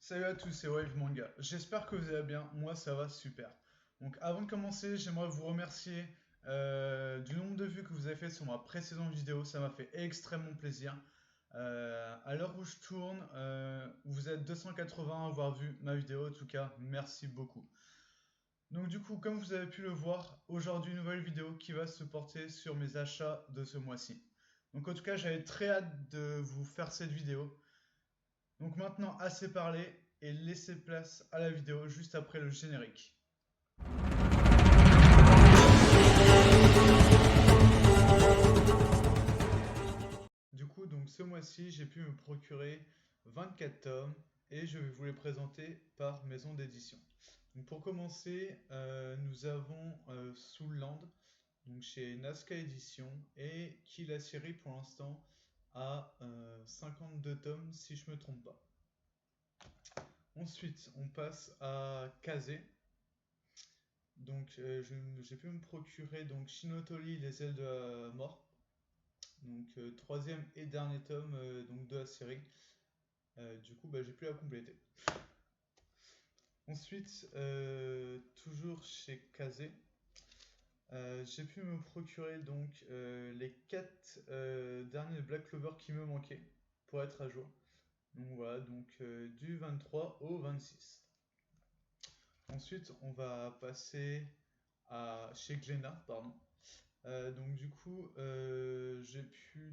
Salut à tous, c'est Wave Manga. J'espère que vous allez bien. Moi, ça va super. Donc, avant de commencer, j'aimerais vous remercier du nombre de vues que vous avez fait sur ma précédente vidéo. Ça m'a fait extrêmement plaisir. À l'heure où je tourne, vous êtes 280 à avoir vu ma vidéo. En tout cas, merci beaucoup. Donc, du coup, comme vous avez pu le voir, aujourd'hui, une nouvelle vidéo qui va se porter sur mes achats de ce mois-ci. Donc, en tout cas, j'avais très hâte de vous faire cette vidéo. Donc maintenant, assez parlé et laissez place à la vidéo juste après le générique. Du coup, donc ce mois-ci, j'ai pu me procurer 24 tomes et je vais vous les présenter par maison d'édition. Donc pour commencer, nous avons Soulland, donc chez Nazca Édition, et qui la série pour l'instant a 52 tomes si je ne me trompe pas. Ensuite, on passe à Kazé. Donc j'ai pu me procurer donc Shinotori, les ailes de la mort. Donc troisième et dernier tome donc de la série. Du coup j'ai pu la compléter. Ensuite, toujours chez Kazé, j'ai pu me procurer donc les 4 derniers Black Clover qui me manquaient pour être à jour. Donc voilà, donc du 23 au 26. Ensuite, on va passer chez Glénat, pardon. Donc du coup, j'ai pu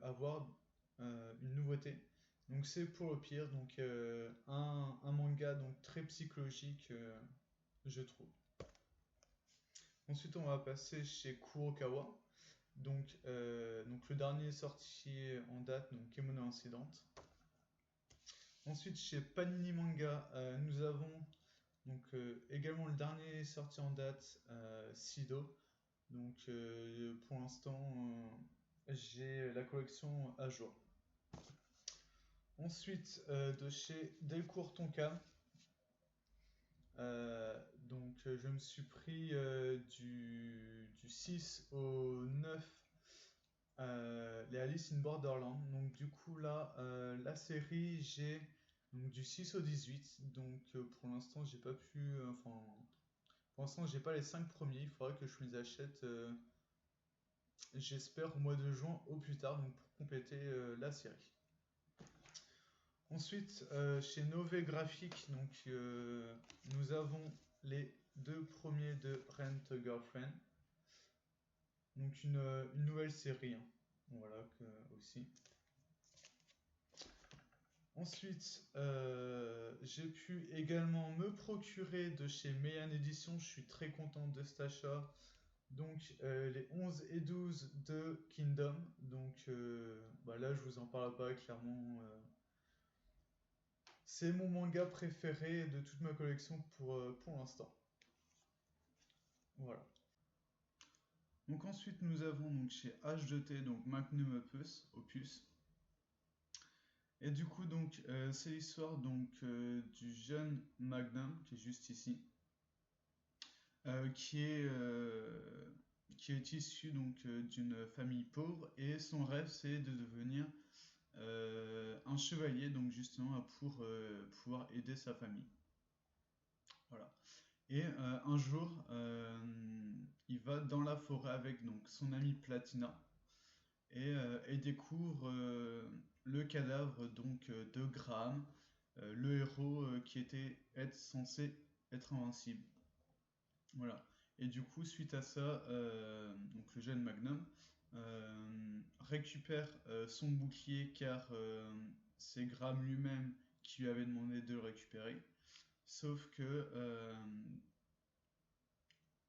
avoir une nouveauté. Donc c'est pour le pire, donc un manga donc très psychologique, je trouve. Ensuite, on va passer chez Kurokawa. Donc le dernier sorti en date, donc Kemono Incident. Ensuite, chez Panini Manga, nous avons également le dernier sorti en date, Sido. Donc pour l'instant, j'ai la collection à jour. Ensuite, de chez Delcourt Tonkam, je me suis pris du 6 au 9 les Alice in Borderland. Donc du coup là, la série, j'ai du 6 au 18. Donc pour l'instant, j'ai pas pu... Enfin, pour l'instant, j'ai pas les 5 premiers. Il faudra que je les achète, j'espère, au mois de juin au plus tard, donc pour compléter la série. Ensuite, chez Nové Graphics, nous avons les 2 premiers de Rent a Girlfriend. Donc une nouvelle série, hein. Voilà aussi. Ensuite, j'ai pu également me procurer de chez Meian Edition. Je suis très content de cet achat. Donc les 11 et 12 de Kingdom. Donc là, je vous en parle pas clairement. C'est mon manga préféré de toute ma collection pour l'instant. Voilà. Donc ensuite, nous avons donc chez H2T, donc Magnum Opus. Et du coup, c'est l'histoire du jeune Magnum qui est juste ici, euh, qui est euh, qui est issu d'une famille pauvre, et son rêve c'est de devenir un chevalier, donc justement pour pouvoir aider sa famille. Voilà. Et un jour, il va dans la forêt avec donc son ami Platina, et découvre le cadavre de Graham, le héros qui était censé être invincible. Voilà. Et du coup, suite à ça, le jeune Magnum récupère son bouclier, car c'est Graham lui-même qui lui avait demandé de le récupérer. Sauf que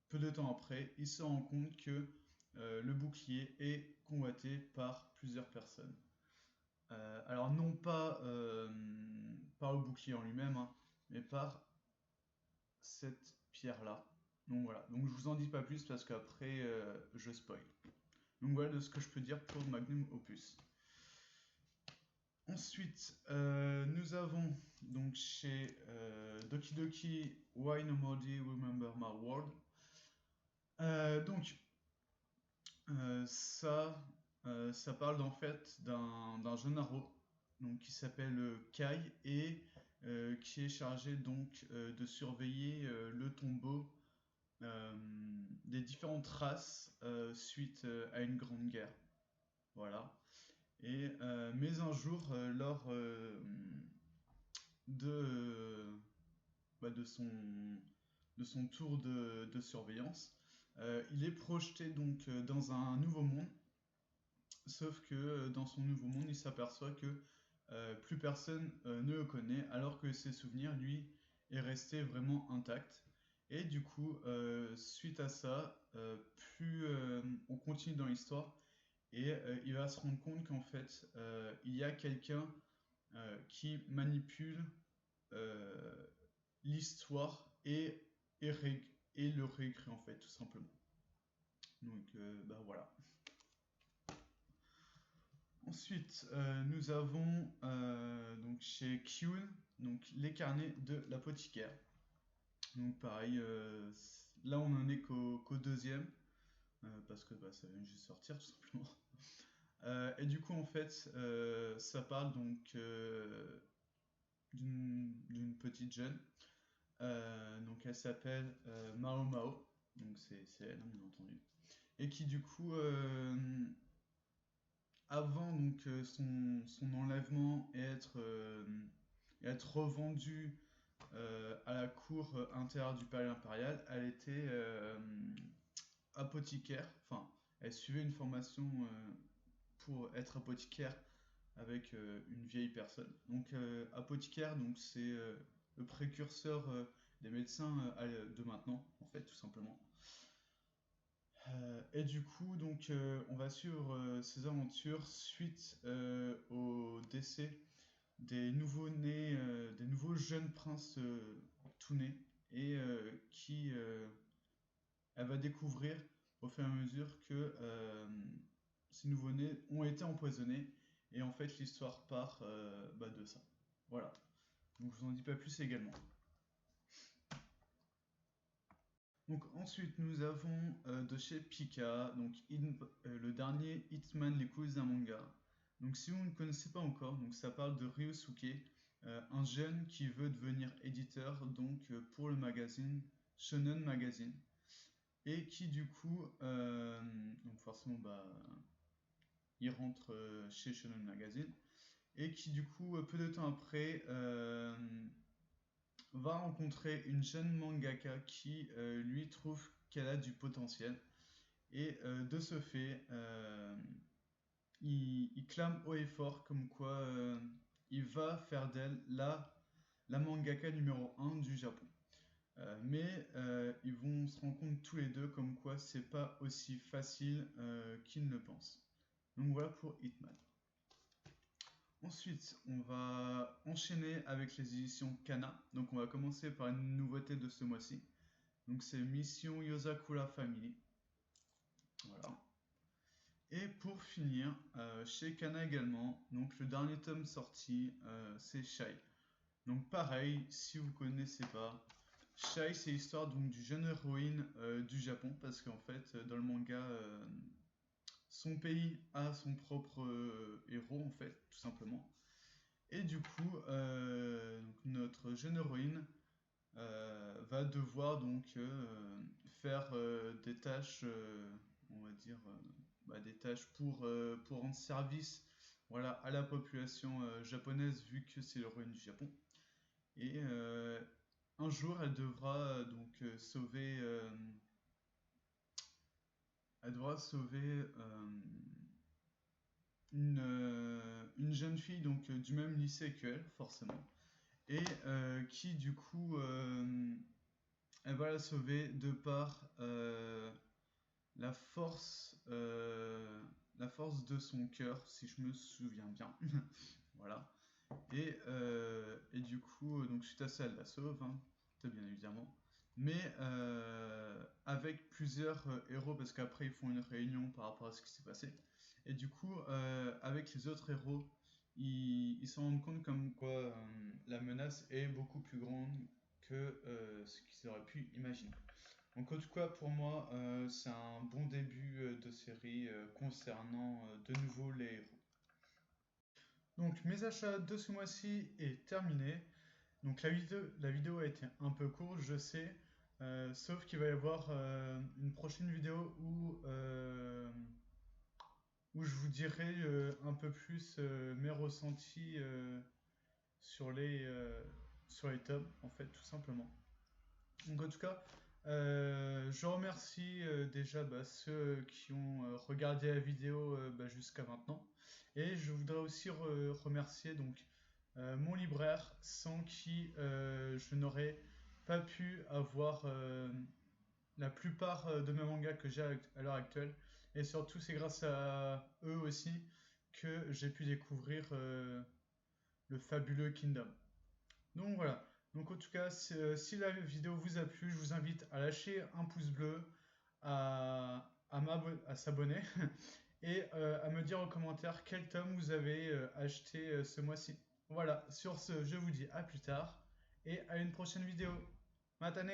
peu de temps après, il se rend compte que le bouclier est convoité par plusieurs personnes. Alors non pas par le bouclier en lui-même, hein, mais par cette pierre-là. Donc voilà, donc je vous en dis pas plus parce qu'après je spoil. Donc voilà de ce que je peux dire pour Magnum Opus. Ensuite, nous avons donc chez Doki Doki Why Nobody Remember My World. Euh, donc ça parle en fait d'un jeune aro qui s'appelle Kai, et qui est chargé donc de surveiller le tombeau des différentes races suite à une grande guerre. Voilà. Mais un jour, lors de, de son tour de surveillance, il est projeté donc dans un nouveau monde, sauf que dans son nouveau monde, il s'aperçoit que plus personne ne le connaît, alors que ses souvenirs, lui, est resté vraiment intact. Et du coup, suite à ça, plus on continue dans l'histoire, et il va se rendre compte qu'en fait, il y a quelqu'un qui manipule l'histoire et le réécrit en fait, tout simplement. Donc, bah voilà. Ensuite, nous avons donc chez Kyun, donc les carnets de l'apothicaire. Donc pareil, là on en est qu'au deuxième, parce que bah, ça vient juste sortir tout simplement. Et du coup en fait, ça parle donc d'une petite jeune. Donc elle s'appelle Mao Mao, donc c'est elle hein, bien entendu. Et qui du coup avant donc son enlèvement et être revendue à la cour intérieure du palais impérial, elle était apothicaire, enfin elle suivait une formation pour être apothicaire avec une vieille personne. Donc apothicaire, donc c'est le précurseur des médecins de maintenant, en fait, tout simplement. Et du coup, donc, on va suivre ces aventures suite au décès des nouveaux-nés, des nouveaux jeunes princes tout nés, et elle va découvrir au fur et à mesure que ces nouveaux-nés ont été empoisonnés, et en fait, l'histoire part de ça. Voilà. Donc, je vous en dis pas plus également. Donc ensuite nous avons de chez Pika, donc le dernier Hitman les couilles d'un manga. Donc si vous ne connaissez pas encore, donc ça parle de Ryosuke, un jeune qui veut devenir éditeur donc pour le magazine Shonen Magazine, et qui du coup donc forcément bah il rentre chez Shonen Magazine, et qui du coup peu de temps après va rencontrer une jeune mangaka qui lui trouve qu'elle a du potentiel, et de ce fait il clame haut et fort comme quoi il va faire d'elle la mangaka numéro 1 du Japon. Mais ils vont se rendre compte tous les deux comme quoi c'est pas aussi facile qu'ils ne pensent. Donc voilà pour Hitman. Ensuite, on va enchaîner avec les éditions Kana. Donc on va commencer par une nouveauté de ce mois-ci. Donc c'est Mission Yozakura Family. Voilà. Et pour finir, chez Kana également, donc le dernier tome sorti, c'est Shai. Donc pareil, si vous ne connaissez pas, Shai c'est l'histoire donc du jeune héroïne du Japon, parce qu'en fait dans le manga, son pays a son propre héros en fait, tout simplement. Et du coup, donc notre jeune héroïne va devoir donc faire des tâches, on va dire, des tâches pour rendre service, voilà, à la population japonaise, vu que c'est l'héroïne du Japon. Et un jour, elle devra donc sauver une jeune fille donc du même lycée qu'elle, forcément, et qui du coup elle va la sauver de par la force de son cœur, si je me souviens bien. Voilà. Et du coup, donc suite à ça, elle la sauve, hein, bien évidemment. Mais avec plusieurs héros, parce qu'après ils font une réunion par rapport à ce qui s'est passé. Et du coup, avec les autres héros, ils se rendent compte comme quoi la menace est beaucoup plus grande que ce qu'ils auraient pu imaginer. Donc en tout cas pour moi c'est un bon début de série concernant de nouveau les héros. Donc mes achats de ce mois-ci est terminé. Donc la vidéo a été un peu courte, je sais, sauf qu'il va y avoir une prochaine vidéo où je vous dirai un peu plus mes ressentis sur sur les tomes, en fait, tout simplement. Donc en tout cas, je remercie déjà ceux qui ont regardé la vidéo jusqu'à maintenant. Et je voudrais aussi remercier donc mon libraire sans qui je n'aurais pas pu avoir la plupart de mes mangas que j'ai à l'heure actuelle. Et surtout, c'est grâce à eux aussi que j'ai pu découvrir le fabuleux Kingdom. Donc voilà. Donc en tout cas, si la vidéo vous a plu, je vous invite à lâcher un pouce bleu, à s'abonner et à me dire en commentaire quel tome vous avez acheté ce mois-ci. Voilà, sur ce, je vous dis à plus tard et à une prochaine vidéo. Matane!